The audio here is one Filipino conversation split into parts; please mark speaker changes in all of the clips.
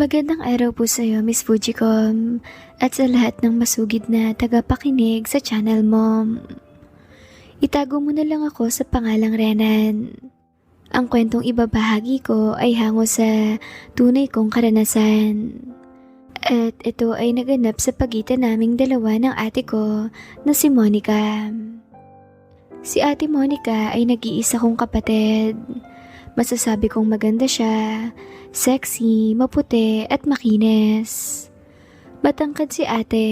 Speaker 1: Magandang araw po sa iyo, Miss Fujicom, at sa lahat ng masugid na tagapakinig sa channel mo. Itago mo na lang ako sa pangalang Renan. Ang kwentong ibabahagi ko ay hango sa tunay kong karanasan. At ito ay naganap sa pagitan naming dalawa ng ate ko na si Monica. Si ate Monica ay nag-iisa kong kapatid. Masasabi kong maganda siya, sexy, maputi at makinis. Matangkad si ate,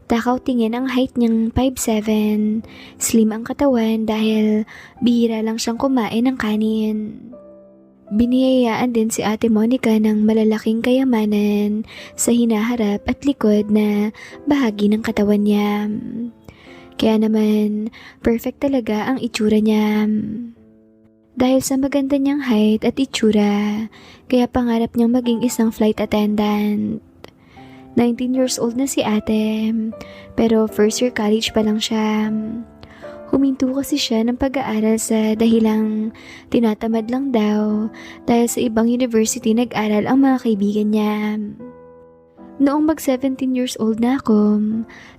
Speaker 1: takaw tingin ang height niyang 5'7", slim ang katawan dahil bihira lang siyang kumain ng kanin. Biniyayaan din si ate Monica ng malalaking kayamanan sa hinaharap at likod na bahagi ng katawan niya. Kaya naman, perfect talaga ang itsura niya. Dahil sa maganda niyang height at itsura, kaya pangarap niyang maging isang flight attendant. 19 years old na si ate, pero first year college pa lang siya. Huminto kasi siya ng pag-aaral sa dahilang tinatamad lang daw dahil sa ibang university nag-aral ang mga kaibigan niya. Noong mag-17 years old na ako,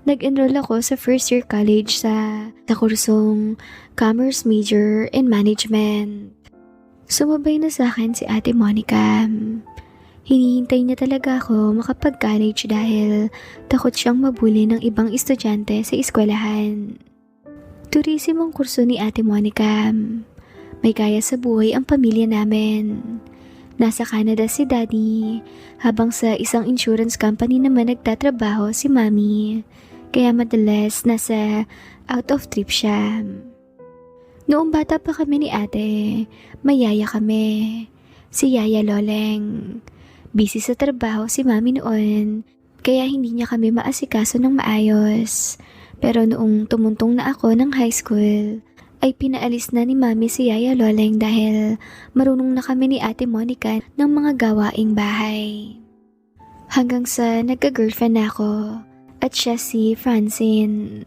Speaker 1: nag-enroll ako sa first year college sa kursong Commerce Major in Management. Sumabay na sa akin si ate Monica. Hinihintay niya talaga ako makapag-college dahil takot siyang mabuli ng ibang estudyante sa eskwelahan. Tourism ang kurso ni ate Monica. May kaya sa buhay ang pamilya namin. Nasa Canada si Daddy, habang sa isang insurance company naman nagtatrabaho si Mami, kaya madalas nasa out of trip siya. Noong bata pa kami ni ate, may yaya kami, si Yaya Loleng. Busy sa trabaho si Mami noon, kaya hindi niya kami maasikaso ng maayos. Pero noong tumuntong na ako ng high school, ay pinaalis na ni Mami si Yaya Loleng dahil marunong na kami ni ate Monica ng mga gawaing bahay. Hanggang sa nagka-girlfriend na ako at siya si Francine.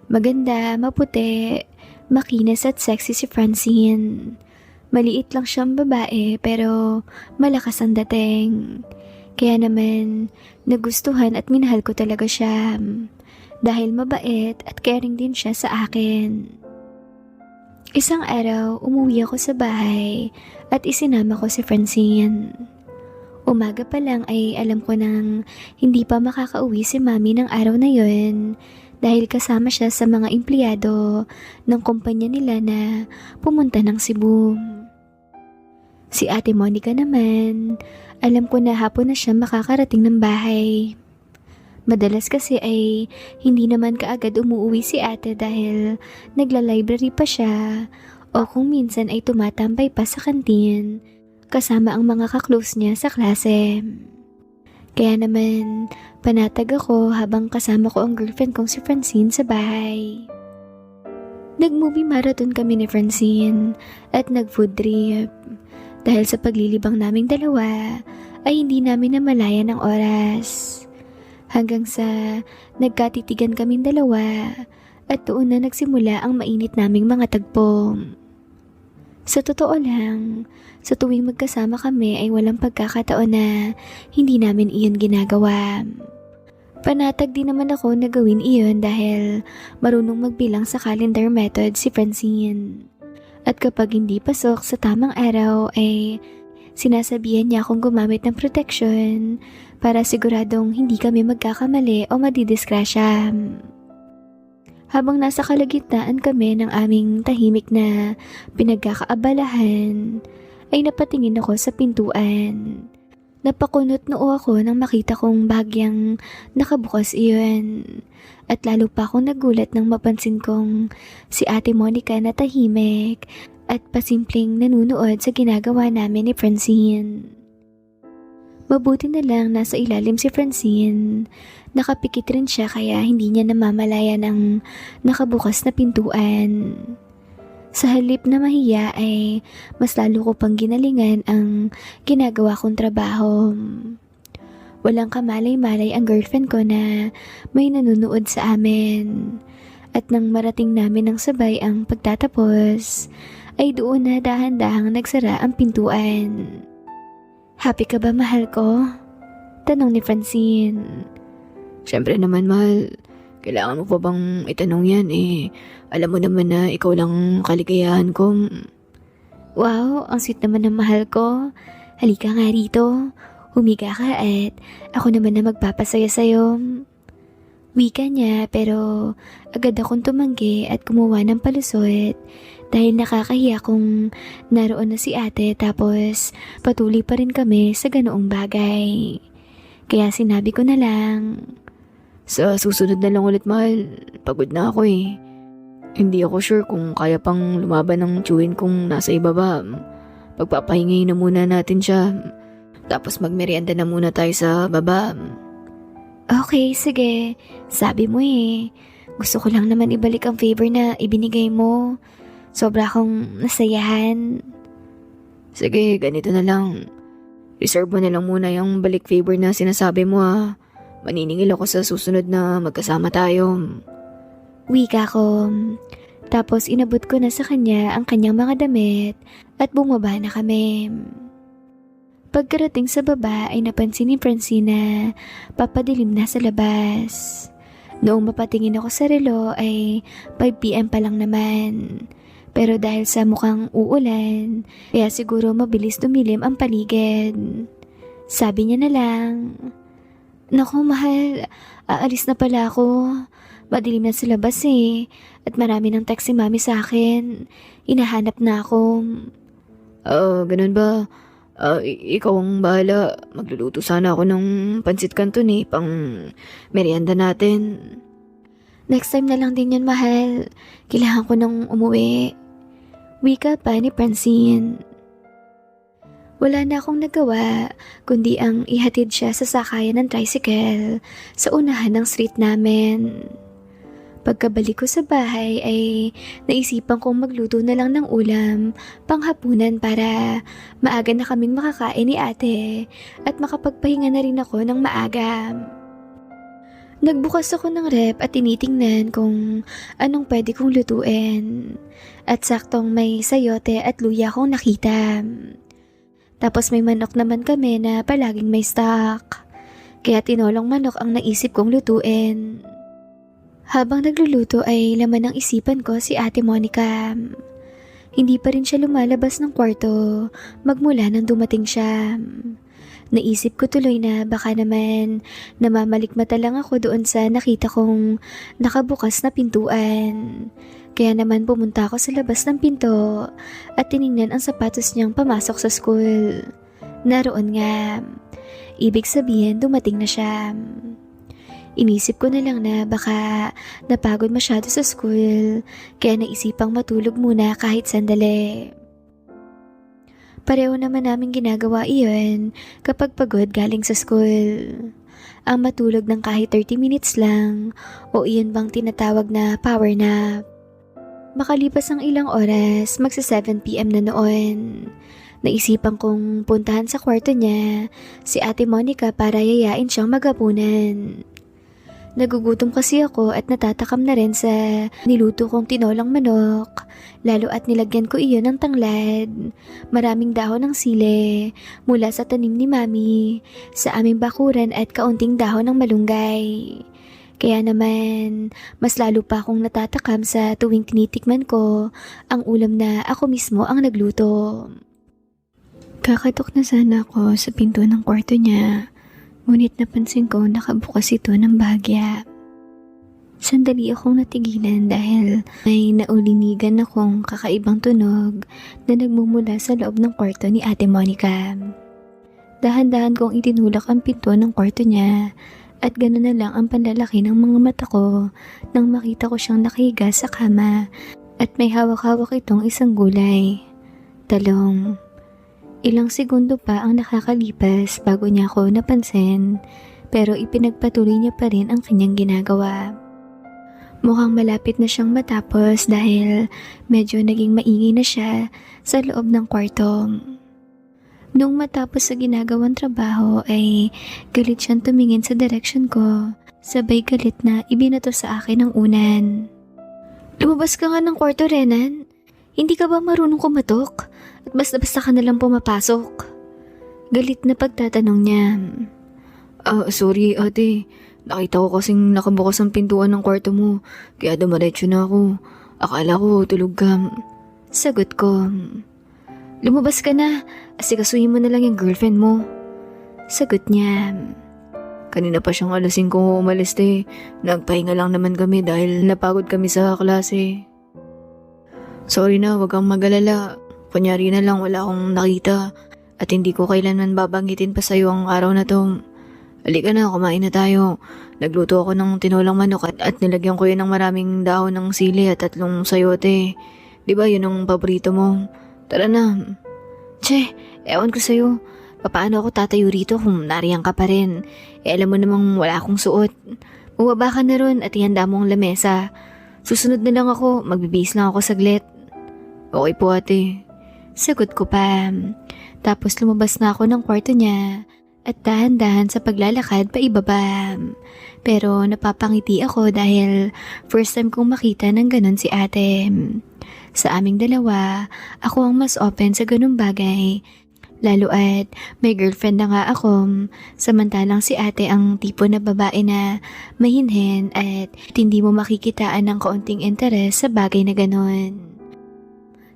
Speaker 1: Maganda, maputi, makinis at sexy si Francine. Maliit lang siyang babae pero malakas ang dating. Kaya naman nagustuhan at minahal ko talaga siya dahil mabait at caring din siya sa akin. Isang araw, umuwi ako sa bahay at isinama ko si Francine. Umaga pa lang ay alam ko nang hindi pa makakauwi si Mami ng araw na yun dahil kasama siya sa mga empleyado ng kumpanya nila na pumunta ng Cebu. Si ate Monica naman, alam ko na hapon na siya makakarating ng bahay. Madalas kasi ay hindi naman kaagad umuwi si ate dahil nagla-library pa siya o kung minsan ay tumatambay pa sa kantin kasama ang mga kaklose niya sa klase. Kaya naman panatag ako habang kasama ko ang girlfriend kong si Francine sa bahay. Nag-movie marathon kami ni Francine at nag-food trip. Dahil sa paglilibang naming dalawa ay hindi namin namalayan ng oras. Hanggang sa nagkatitigan kaming dalawa at doon na nagsimula ang mainit naming mga tagpo. Sa totoo lang, sa tuwing magkasama kami ay walang pagkakataon na hindi namin iyon ginagawa. Panatag din naman ako na gawin iyon dahil marunong magbilang sa calendar method si Francine. At kapag hindi pasok sa tamang araw ay sinasabihan niya akong gumamit ng protection para siguradong hindi kami magkakamali o madidiskrasya. Habang nasa kalagitnaan kami ng aming tahimik na pinagkakaabalahan, ay napatingin ako sa pintuan. Napakunot noo ako nang makita kong bagyang nakabukas iyon. At lalo pa akong nagulat nang mapansin kong si ate Monica na tahimik at pasimpleng nanunood sa ginagawa namin ni Francine. Mabuti na lang nasa ilalim si Francine. Nakapikit rin siya kaya hindi niya namamalayan ang nakabukas na pintuan. Sa halip na mahiya ay mas lalo ko pang ginalingan ang ginagawa kong trabaho. Walang kamalay-malay ang girlfriend ko na may nanunood sa amin. At nang marating namin ng sabay ang pagtatapos, ay doon na dahan-dahang nagsara ang pintuan. "Happy ka ba, mahal ko?" Tanong ni Francine.
Speaker 2: Siyempre naman, mahal. Kailangan mo pa bang itanong yan eh? Alam mo naman na ikaw lang kaligayahan ko.
Speaker 1: Wow, ang sweet naman ng mahal ko. Halika nga rito. Humiga ka at ako naman na magpapasaya sa'yo. Wika niya pero agad akong tumanggi at kumuha ng palusot dahil nakakahiya kung naroon na si ate tapos patuloy pa rin kami sa ganoong bagay. Kaya sinabi ko na lang,
Speaker 2: Sa susunod na lang ulit, mahal. Pagod na ako eh. Hindi ako sure kung kaya pang lumaban ng tiyuhin kung nasa ibaba. Pagpapahingay na muna natin siya. Tapos magmerienda na muna tayo sa baba.
Speaker 1: okay, sige. Sabi mo eh. Gusto ko lang naman ibalik ang favor na ibinigay mo. Sobra akong nasayahan.
Speaker 2: Sige, ganito na lang. Reserve mo na lang muna yung balik favor na sinasabi mo ha. Maniningil ako sa susunod na magkasama tayo.
Speaker 1: Wika ko. Tapos inabot ko na sa kanya ang kanyang mga damit at bumaba na kami. Pagkarating sa baba ay napansin ni Francine na papadilim na sa labas. Noong mapatingin ako sa relo ay 5 PM pa lang naman. Pero dahil sa mukhang uulan, kaya siguro mabilis dumilim ang paligid. Sabi niya na lang, Naku mahal, aalis na pala ako. Madilim na sa labas eh. At marami ng text si mami sa akin. Hinahanap na ako.
Speaker 2: Ganun ba? Ikaw ang bahala. Magluluto sana ako ng pansit canton eh, pang merienda natin.
Speaker 1: Next time na lang din yan mahal. Kailangan ko nang umuwi. Wika pa ni Francine. Wala na akong nagawa kundi ang ihatid siya sa sakayan ng tricycle sa unahan ng street namin. Pagkabalik ko sa bahay ay naisipan kong magluto na lang ng ulam panghapunan para maaga na kaming makakain ni ate at makapagpahinga na rin ako ng maaga. Nagbukas ako ng rep at tinitingnan kung anong pwede kong lutuin at saktong may sayote at luya akong nakita. Tapos may manok naman kami na palaging may stock. Kaya tinolong manok ang naisip kong lutuin. Habang nagluluto ay laman ng isipan ko si Ate Monica. Hindi pa rin siya lumalabas ng kwarto magmula nang dumating siya. Naisip ko tuloy na baka naman namamalikmata lang ako doon sa nakita kong nakabukas na pintuan. Kaya naman pumunta ako sa labas ng pinto at tiningnan ang sapatos niyang pamasok sa school. Naroon nga. Ibig sabihin dumating na siya. Inisip ko na lang na baka napagod masyado sa school kaya naisipang matulog muna kahit sandali. Pareho naman namin ginagawa iyon kapag pagod galing sa school. Ang matulog ng kahit 30 minutes lang o iyon bang tinatawag na power nap. Makalipas ang ilang oras, magsa 7 PM na noon. Naisipan kong puntahan sa kwarto niya si Ate Monica para yayain siyang maghapunan. Nagugutom kasi ako at natatakam na rin sa niluto kong tinolang manok, lalo at nilagyan ko iyon ng tanglad, maraming dahon ng sili mula sa tanim ni Mami, sa aming bakuran at kaunting dahon ng malunggay. Kaya naman, mas lalo pa akong natatakam sa tuwing tinitikman ko ang ulam na ako mismo ang nagluto. Kakatok na sana ako sa pinto ng kwarto niya, ngunit napansin ko nakabukas ito ng bahagya. Sandali akong natigilan dahil may naulinigan akong kakaibang tunog na nagmumula sa loob ng kwarto ni Ate Monica. Dahan-dahan kong itinulak ang pinto ng kwarto niya at gano'n na lang ang panlalaki ng mga mata ko nang makita ko siyang nakahiga sa kama at may hawak-hawak itong isang gulay. Talong. Ilang segundo pa ang nakakalipas bago niya ako napansin pero ipinagpatuloy niya pa rin ang kanyang ginagawa. Mukhang malapit na siyang matapos dahil medyo naging maingay na siya sa loob ng kwarto. Nung matapos sa ginagawang trabaho ay galit siyang tumingin sa direction ko, sabay galit na ibinato sa akin ang unan. Lumabas ka nga ng kwarto, Renan. Hindi ka ba marunong kumatok? At basta-basta ka nalang pumapasok. Galit na pagtatanong niya.
Speaker 2: Sorry ate. Nakita ko kasing nakabukas ang pintuan ng kwarto mo, kaya dumiretso na ako. Akala ko tulog ka.
Speaker 1: Sagot ko. Lumabas ka na, asikasuhin mo na lang yung girlfriend mo. Sagot niya.
Speaker 2: Kanina pa siyang alasing ko umalis Nagpahinga lang naman kami dahil napagod kami sa klase. Sorry na, wag kang magalala. Kunyari na lang wala akong nakita at hindi ko kailanman babanggitin pa sa'yo ang araw na to. Halika na, kumain na tayo. Nagluto ako ng tinolang manok at nilagyan ko yun ng maraming dahon ng sili at 3 sayote. Di ba yun ang paborito mo? Tara na.
Speaker 1: Che, ewan ko sa'yo. Paano ako tatayo rito kung nariyan ka pa rin? Alam mo namang wala akong suot. Bumaba ka na ron at ihanda mo ang lamesa. Susunod na lang ako, magbibihis lang ako saglit.
Speaker 2: Okay po ate.
Speaker 1: Sagot ko pa. Tapos lumabas na ako ng kwarto niya at dahan-dahan sa paglalakad pa ibaba. Pero napapangiti ako dahil first time kong makita ng ganun si ate. Sa aming dalawa, ako ang mas open sa ganung bagay. Lalo at may girlfriend na nga ako, samantalang si ate ang tipo na babae na mahinhin at hindi mo makikitaan ng kaunting interes sa bagay na ganon.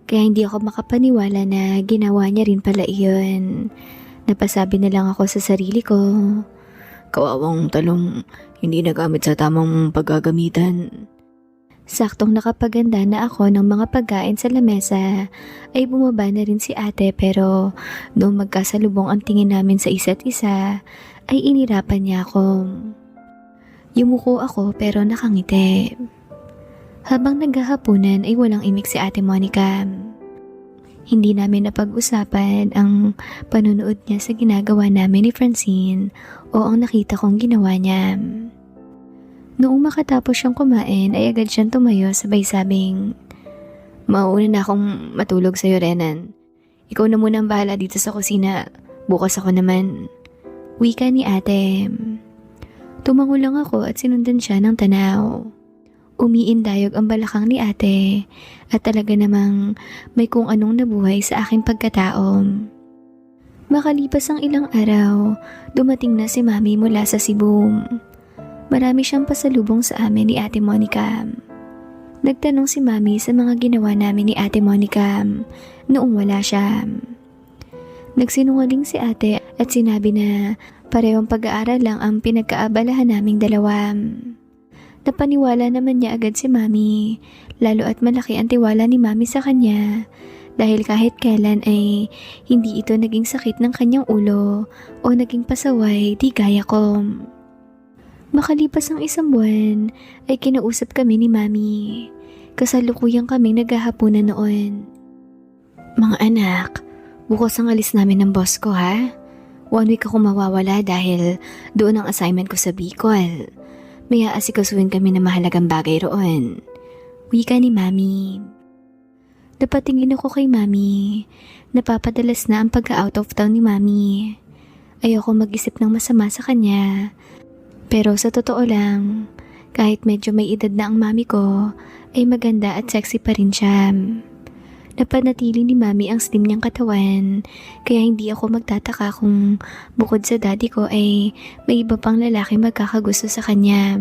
Speaker 1: Kaya hindi ako makapaniwala na ginawa niya rin pala iyon. Napasabi na lang ako sa sarili ko.
Speaker 2: Kawawang talong, hindi nagamit sa tamang paggagamitan.
Speaker 1: Saktong nakapaganda na ako ng mga pagkain sa lamesa ay bumaba na rin si ate pero noong magkasalubong ang tingin namin sa isa't isa ay inirapan niya ako. Yumuko ako pero nakangiti. Habang naghahapunan ay walang imik si ate Monica. Hindi namin napag-usapan ang panunood niya sa ginagawa namin ni Francine o ang nakita kong ginawa niya. Noong makatapos siyang kumain ay agad siyang tumayo sabay sabing, "Mauuna na akong matulog sa'yo, Renan. Ikaw na muna ang bahala dito sa kusina. Bukas ako naman." Wika ni ate. Tumango lang ako at sinundan siya ng tanaw. Umiindayog ang balakang ni ate at talaga namang may kung anong nabuhay sa aking pagkatao. Makalipas ang ilang araw, dumating na si Mami mula sa Cebu. Marami siyang pasalubong sa amin ni Ate Monica. Nagtanong si Mami sa mga ginawa namin ni Ate Monica noong wala siya. Nagsinungaling si ate at sinabi na parehong pag-aaral lang ang pinagkaabalahan naming dalawa. Napaniwala naman niya agad si Mami, lalo at malaki ang tiwala ni Mami sa kanya dahil kahit kailan ay hindi ito naging sakit ng kanyang ulo o naging pasaway di gaya ko. Makalipas ang 1 buwan ay kinausap kami ni Mami. Kasalukuyang kaming naghahapunan noon. "Mga anak, bukas ang alis namin ng boss ko ha. 1 week ako mawawala dahil doon ang assignment ko sa Bicol. May aasikasuhin kami na mahalagang bagay roon." Wika ni Mami. Napatingin ako kay Mami. Napapadalas na ang pagka-out of town ni Mami. Ayoko mag-isip ng masama sa kanya. Pero sa totoo lang, kahit medyo may edad na ang mami ko, ay maganda at sexy pa rin siya. Napanatili ni Mami ang slim niyang katawan, kaya hindi ako magtataka kung bukod sa daddy ko ay may iba pang lalaki magkakagusto sa kanya.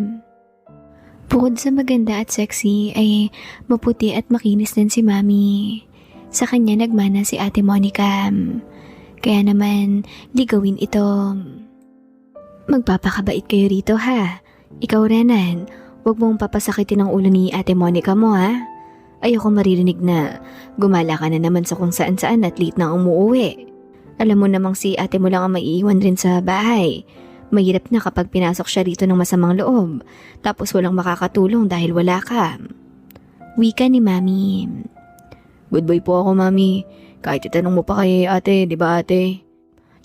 Speaker 1: Bukod sa maganda at sexy ay maputi at makinis din si Mami. Sa kanya nagmana si Ate Monica. Kaya naman, ligawin ito. "Magpapakabait kayo rito ha. Ikaw Renan, huwag mong papasakitin ang ulo ni Ate Monica mo ha. Ayoko maririnig na gumala ka na naman sa kung saan-saan at late na umuuwi. Alam mo namang si ate mo lang ang maiiwan rin sa bahay. Mahirap na kapag pinasok siya rito ng masamang loob, tapos walang makakatulong dahil wala ka." Wika ni Mami.
Speaker 2: Good boy po ako, Mami. Kahit itanong mo pa kay ate, di ba ate?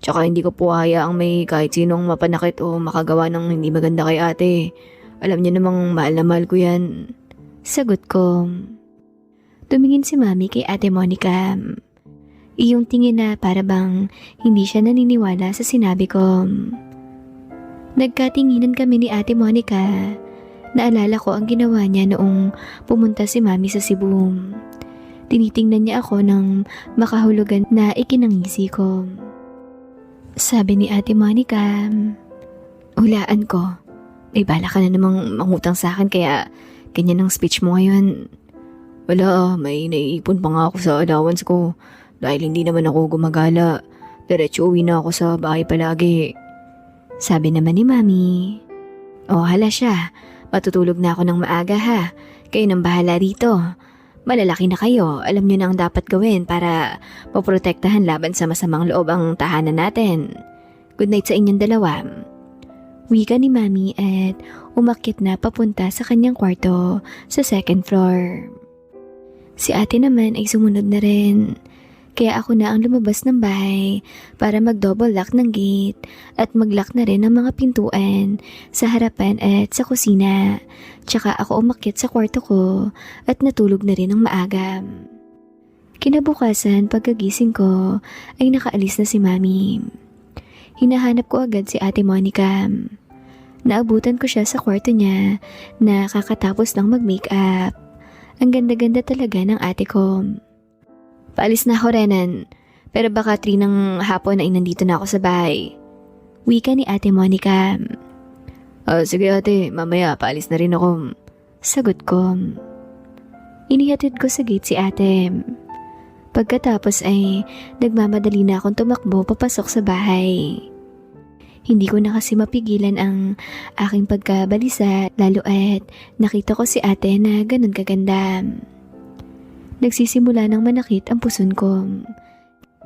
Speaker 2: Tsaka hindi ko po hayaang may kahit sinong mapanakit o makagawa ng hindi maganda kay ate. Alam niya namang mahal na mahal ko yan.
Speaker 1: Sagot ko. Tumingin si Mami kay Ate Monica. Iyong tingin na para bang hindi siya naniniwala sa sinabi ko. Nagkatinginan kami ni Ate Monica. Naalala ko ang ginawa niya noong pumunta si Mami sa Cebu. Tinitingnan niya ako ng makahulugan na ikinangisi ko. Sabi ni Ate Monica, Hulaan ko. May bala ka na namang mangutang sa akin kaya ganyan ang speech mo ngayon.
Speaker 2: Wala, may naiipon pa nga ako sa allowance ko. Dahil hindi naman ako gumagala. Diretso uwi na ako sa bahay palagi.
Speaker 1: Sabi naman ni Mami. Oh, hala siya. Matutulog na ako ng maaga ha. Kayo nang bahala rito. Malalaki na kayo. Alam niyo na ang dapat gawin para maprotektahan laban sa masamang loob ang tahanan natin. Good night sa inyong dalawa. Wika ni Mami at umakyat na papunta sa kanyang kwarto sa second floor. Si ate naman ay sumunod na rin. Kaya ako na ang lumabas ng bahay para mag-double lock ng gate at mag-lock na rin ng mga pintuan sa harapan at sa kusina. Tsaka ako umakyat sa kwarto ko at natulog na rin ng maaga. Kinabukasan pagkagising ko ay nakaalis na si Mami. Hinahanap ko agad si Ate Monica. Naabutan ko siya sa kwarto niya na kakatapos lang mag-makeup. Ang ganda-ganda talaga ng ate ko. Paalis na ako, Renan. Pero baka 3 ng hapon ay nandito na ako sa bahay. Wika ni Ate Monica.
Speaker 2: Sige ate, mamaya paalis na rin ako.
Speaker 1: Sagot ko. Inihatid ko sa gate si ate. Pagkatapos ay nagmamadali na akong tumakbo papasok sa bahay. Hindi ko na kasi mapigilan ang aking pagkabalisa lalo at nakita ko si ate na ganun kaganda. Nagsisimula ng manakit ang puson ko.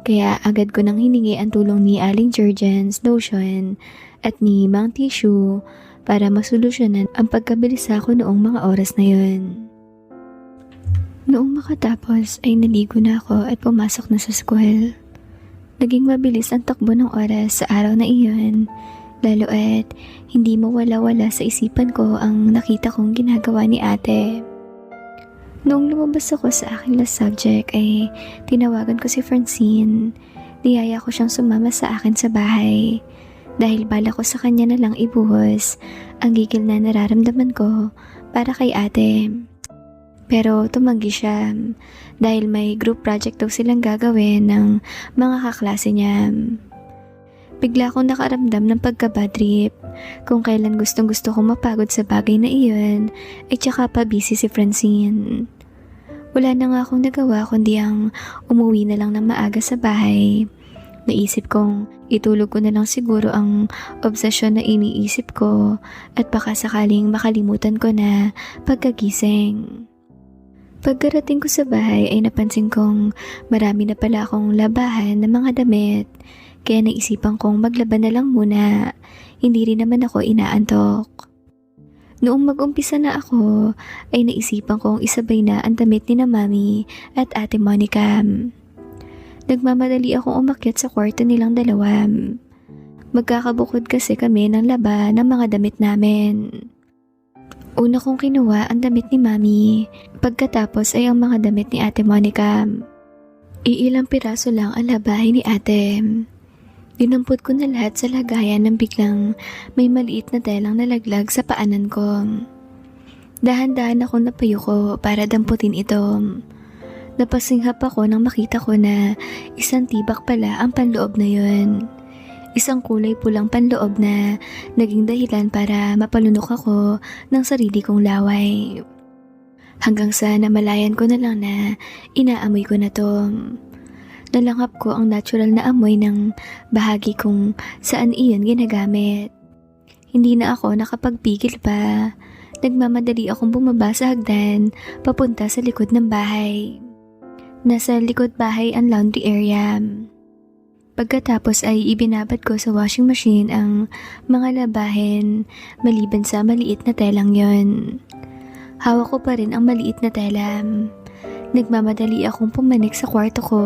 Speaker 1: Kaya agad ko nang hiningi ang tulong ni Aling Jergens lotion at ni Mang Tissue para masolusyonan ang pagkabalisa ko noong mga oras na yun. Noong makatapos ay naligo na ako at pumasok na sa school. Naging mabilis ang takbo ng oras sa araw na iyon, lalo at hindi mawala-wala sa isipan ko ang nakita kong ginagawa ni ate. Noong lumabas ako sa aking last subject ay tinawagan ko si Francine. Niyaya ko siyang sumama sa akin sa bahay dahil bala ko sa kanya na lang ibuhos ang gigil na nararamdaman ko para kay ate. Pero tumanggi siya dahil may group project daw silang gagawin ng mga kaklase niya. Bigla akong nakaramdam ng pagka-bad trip. Kung kailan gustong-gusto kong mapagod sa bagay na iyon, ay tsaka pa busy si Francine. Wala na nga akong nagawa kundi ang umuwi na lang ng maaga sa bahay. Naisip kong itulog ko na lang siguro ang obsesyon na iniisip ko at baka sakaling makalimutan ko na pagkagising. Pagkarating ko sa bahay ay napansin kong marami na pala akong labahan ng mga damit, kaya naisipan kong maglaba na lang muna, hindi rin naman ako inaantok. Noong mag-umpisa na ako, ay naisipan kong isabay na ang damit ni na Mami at Ate Monica. Nagmamadali akong umakyat sa kwarto nilang dalawa. Magkakabukod kasi kami ng laba ng mga damit namin. Una kong kinuha ang damit ni Mami, pagkatapos ay ang mga damit ni Ate Monica. Iilang piraso lang ang labahin ni ate. Dinampot ko na lahat sa lagayan nang biglang may maliit na telang nalaglag sa paanan ko. Dahan-dahan akong napayuko para damputin ito. Napasinghap ako nang makita ko na isang tibak pala ang panloob na yun. Isang kulay pulang panloob na naging dahilan para mapalunok ako ng sarili kong laway. Hanggang sa namalayan ko na lang na inaamoy ko na to. Nalanghap ko ang natural na amoy ng bahagi kung saan iyon ginagamit. Hindi na ako nakapagpigil pa. Nagmamadali akong bumaba sa hagdan papunta sa likod ng bahay. Nasa likod bahay ang laundry area. Pagkatapos ay ibinabad ko sa washing machine ang mga labahin maliban sa maliit na telang yon. Hawak ko pa rin ang maliit na tela. Nagmamadali akong pumanik sa kwarto ko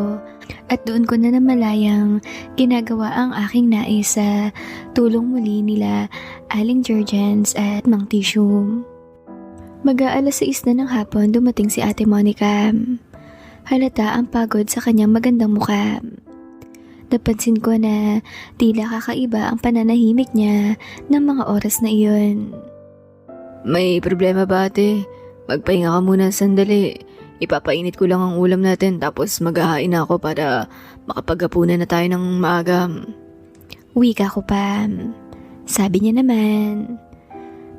Speaker 1: at doon ko na namalayang ginagawa ang aking nais sa tulong muli nila Aling Jergens at Mang Tissue. Mag-aalas 6 na ng hapon dumating si Ate Monica. Halata ang pagod sa kanyang magandang mukha. Napansin ko na tila kakaiba ang pananahimik niya ng mga oras na iyon.
Speaker 2: May problema ba ate? Magpahinga ka muna sandali. Ipapainit ko lang ang ulam natin tapos maghahain na ako para makapaghapunan na tayo ng maaga.
Speaker 1: Wika ko pa. Sabi niya naman.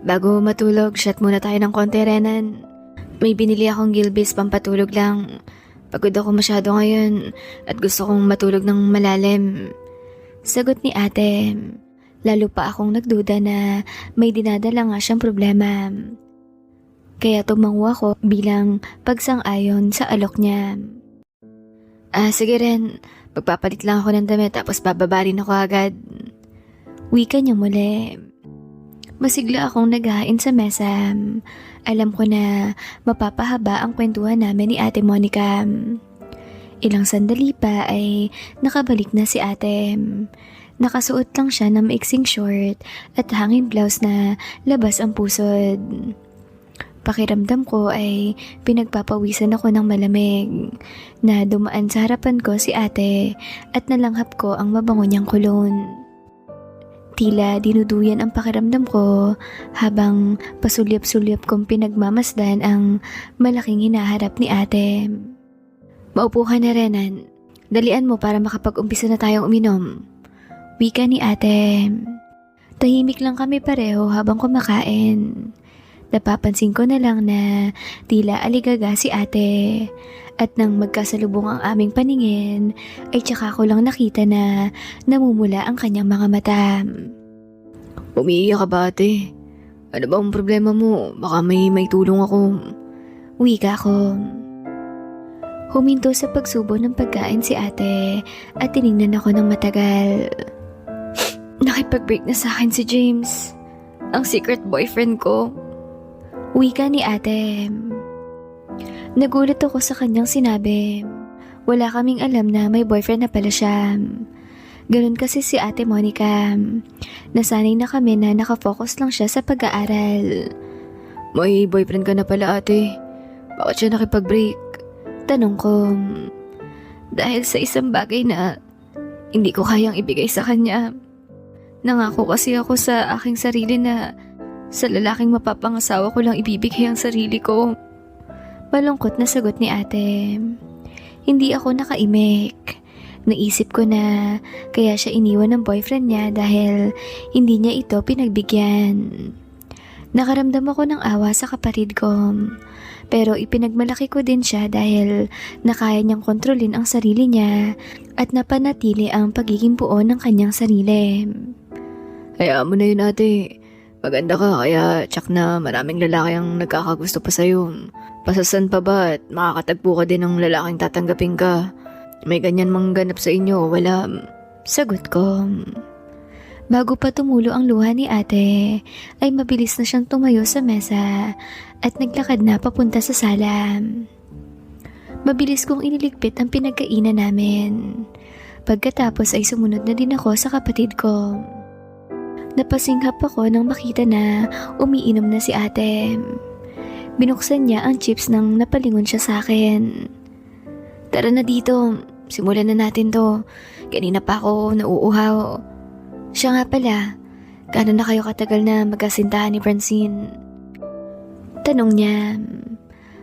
Speaker 2: Bago matulog, shot muna tayo ng konti, Renan. May binili akong Gilbis pampatulog lang. Pagod ako masyado ngayon at gusto kong matulog ng malalim.
Speaker 1: Sagot ni ate. Lalo pa akong nagduda na may dinadala nga siyang problema. Kaya tumango ako bilang pagsang-ayon sa alok niya.
Speaker 2: Sige Ren. Magpapalit lang ako ng damit tapos bababa rin ako agad.
Speaker 1: Wika niya muli. Masigla akong naghahain sa mesa. Alam ko na mapapahaba ang kwentuhan namin ni Ate Monica. Ilang sandali pa ay nakabalik na si ate. Nakasuot lang siya ng maiksing short at hanging blouse na labas ang pusod. Pakiramdam ko ay pinagpapawisan ako ng malamig na dumaan sa harapan ko si ate at nalanghap ko ang mabango niyang cologne. Tila dinuduyan ang pakiramdam ko habang pasulyap-sulyap kong pinagmamasdan ang malaking hinaharap ni ate.
Speaker 2: Maupo ka na, Renan. Dalian mo para makapag-umpisa na tayong uminom.
Speaker 1: Wika ni ate. Tahimik lang kami pareho habang kumakain. Napapansin ko na lang na tila aligaga si ate. At nang magkasalubong ang aming paningin, ay tsaka ko lang nakita na namumula ang kanyang mga mata.
Speaker 2: Umiiyak ka ba, ate? Ano ba ang problema mo? Baka may tulong ako.
Speaker 1: Wika ko. Huminto sa pagsubo ng pagkain si ate at tiningnan ako ng matagal.
Speaker 2: Nakipag-break na sa akin si James. Ang secret boyfriend ko.
Speaker 1: Wika ni ate. Nagulat ako sa kanyang sinabi. Wala kaming alam na may boyfriend na pala siya. Ganun kasi si Ate Monica. Nasanay na kami na nakafocus lang siya sa pag-aaral.
Speaker 2: May boyfriend ka na pala, ate. Bakit siya nakipag-break?
Speaker 1: Tanong ko.
Speaker 2: Dahil sa isang bagay na hindi ko kayang ibigay sa kanya. Nangako kasi ako sa aking sarili na sa lalaking mapapangasawa ko lang ibibigay ang sarili ko.
Speaker 1: Malungkot na sagot ni ate. Hindi ako nakaimik. Naisip ko na kaya siya iniwan ng boyfriend niya dahil hindi niya ito pinagbigyan. Nakaramdam ako ng awa sa kapatid ko. Pero ipinagmalaki ko din siya dahil nakaya niyang kontrolin ang sarili niya at napanatili ang pagiging buo ng kanyang sarili.
Speaker 2: Hayaan mo na yun, ate. Maganda ka kaya tsak na maraming lalaki ang nagkakagusto pa sa'yo. Pasasan pa ba at makakatagpo ka din ng lalaking tatanggapin ka? May ganyan mang ganap sa inyo, wala.
Speaker 1: Sagot ko. Bago pa tumulo ang luha ni ate, ay mabilis na siyang tumayo sa mesa at naglakad na papunta sa sala. Mabilis kong iniligpit ang pinagkainan namin. Pagkatapos ay sumunod na din ako sa kapatid ko. Napasinghap ako nang makita na umiinom na si ate. Binuksan niya ang chips nang napalingon siya sa akin. Tara na dito, simulan na natin to. Kanina pa ako nauuhaw. Siya nga pala, gaano na kayo katagal na magkasintahan ni Francine? Tanong niya.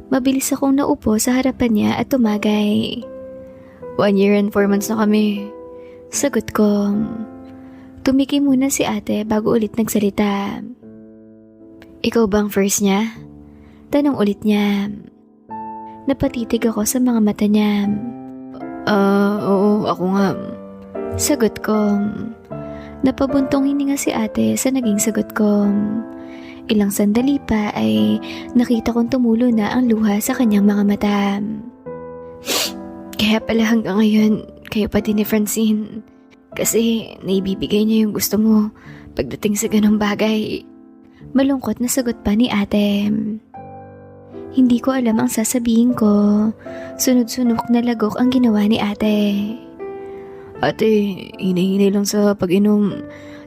Speaker 1: Mabilis akong naupo sa harapan niya at tumagay.
Speaker 2: 1 year and 4 months na kami.
Speaker 1: Sagot ko. Tumiki muna si ate bago ulit nagsalita. Ikaw bang first niya? Tanong ulit niya. Napatitig ako sa mga mata niya.
Speaker 2: Oo, ako nga.
Speaker 1: Sagot ko. Napabuntong hininga si ate sa naging sagot ko. Ilang sandali pa ay nakita kong tumulo na ang luha sa kanyang mga mata.
Speaker 2: Kaya pala hanggang ngayon, kayo pa din ni Francine. Kasi naibibigay niya yung gusto mo pagdating sa ganong bagay.
Speaker 1: Malungkot na sagot pa ni ate. Hindi ko alam ang sasabihin ko. Sunod-sunok na lagok ang ginawa ni ate.
Speaker 2: Ate, hinay-hinay lang sa pag-inom.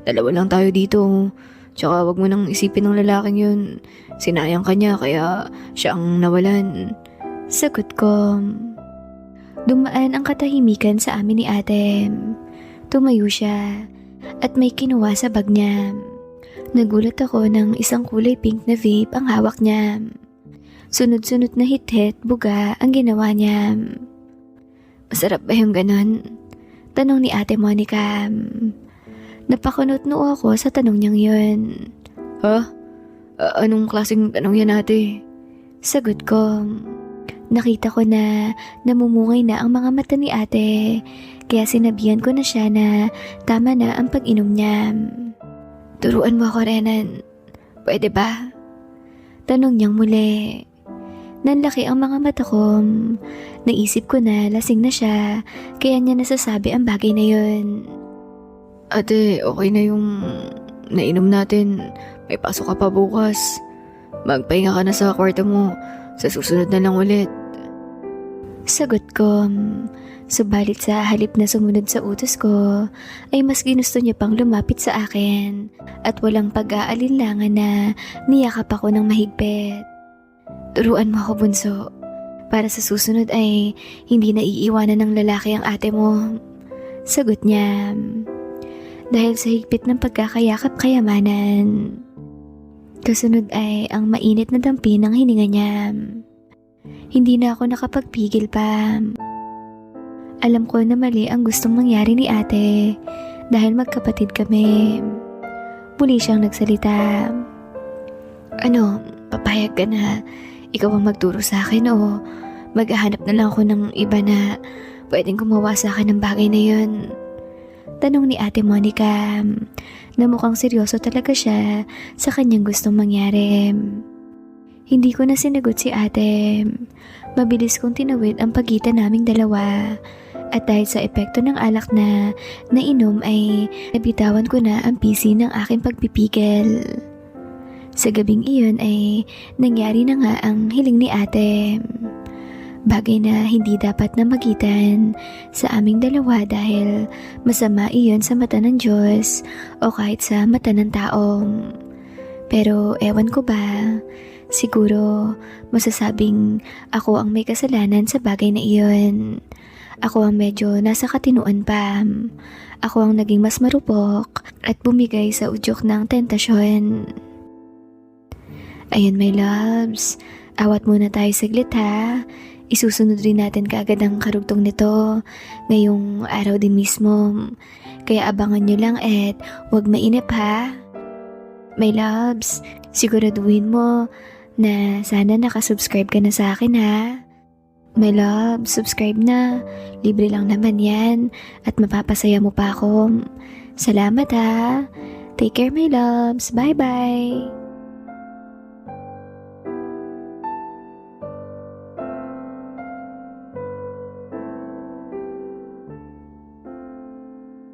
Speaker 2: Dalawa lang tayo dito. Tsaka wag mo nang isipin ng lalaking yun. Sinayang ka niya kaya siya ang nawalan.
Speaker 1: Sagot ko. Dumaan ang katahimikan sa amin ni ate. Tumayo siya at may kinuha sa bag niya. Nagulat ako ng isang kulay pink na vape ang hawak niya. Sunod-sunod na hit-hit, buga ang ginawa niya.
Speaker 2: Masarap ba yung ganon?
Speaker 1: Tanong ni Ate Monica. Napakunot-noo ako sa tanong niyang yun.
Speaker 2: Ha? Anong klaseng tanong yan ate?
Speaker 1: Sagot ko. Nakita ko na namumungay na ang mga mata ni ate, kaya sinabihan ko na siya na tama na ang pag-inom niya. Turuan mo ako, Renan. Pwede ba? Tanong niyang muli. Nanlaki ang mga mata ko. Naisip ko na lasing na siya, kaya niya nasasabi ang bagay na yun.
Speaker 2: Ate, okay na yung nainom natin. May pasok ka pa bukas. Magpahinga ka na sa kwarto mo. Sa susunod na lang ulit.
Speaker 1: Sagot ko. Subalit sa halip na sumunod sa utos ko, ay mas ginusto niya pang lumapit sa akin at walang pag-aalinlangan na niyakap ako ng mahigpit. Turuan mo ako, bunso. Para sa susunod ay hindi na iiwanan ng lalaki ang ate mo. Sagot niya. Dahil sa higpit ng pagkakayakap kayamanan. Kasunod ay ang mainit na dampi ng hininga niya. Hindi na ako nakapagpigil pa. Alam ko na mali ang gustong mangyari ni ate dahil magkapatid kami. Muli siyang nagsalita. Ano, papayag ka na ikaw ang magturo sa akin o maghahanap na lang ako ng iba na pwedeng gumawa sa akin ng bagay na yun? Tanong ni Ate Monica na mukhang seryoso talaga siya sa kanyang gustong mangyari. Hindi ko na sinagot si ate. Mabilis kong tinawid ang pagitan naming dalawa. At dahil sa epekto ng alak na nainom ay nabitawan ko na ang pisi ng aking pagpipigil. Sa gabing iyon ay nangyari na nga ang hiling ni ate. Bagay na hindi dapat na magitan sa aming dalawa dahil masama iyon sa mata ng Diyos o kahit sa mata ng tao. Pero ewan ko ba, siguro masasabing ako ang may kasalanan sa bagay na iyon. Ako ang medyo nasa katinuan pa. Ako ang naging mas marupok at bumigay sa udyok ng tentasyon. Ayun, my loves. Awat muna tayo saglit ha. Isusunod rin natin kaagad ang karugtong nito ngayong araw din mismo. Kaya abangan nyo lang at huwag mainip ha. My loves, siguraduhin mo na sana nakasubscribe ka na sa akin ha. My love, subscribe na. Libre lang naman yan at mapapasaya mo pa ako. Salamat ha. Take care, my loves. Bye-bye.